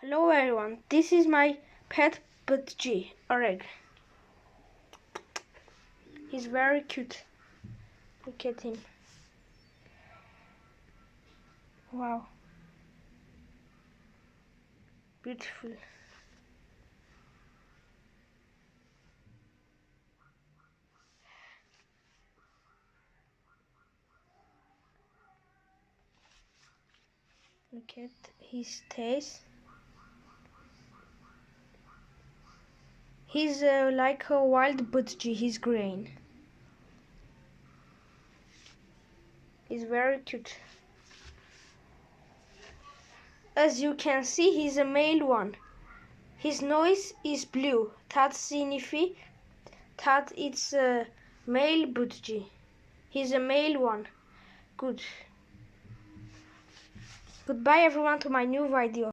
Hello everyone, this is my pet Budgie, Areg. He's very cute. Look at him. Wow. Beautiful. Look at his taste. He's like a wild Budgie. He's green. He's very cute. As you can see, he's a male one. His nose is blue. That signifies that it's a male Budgie. He's a male one. Good. Goodbye everyone to my new video.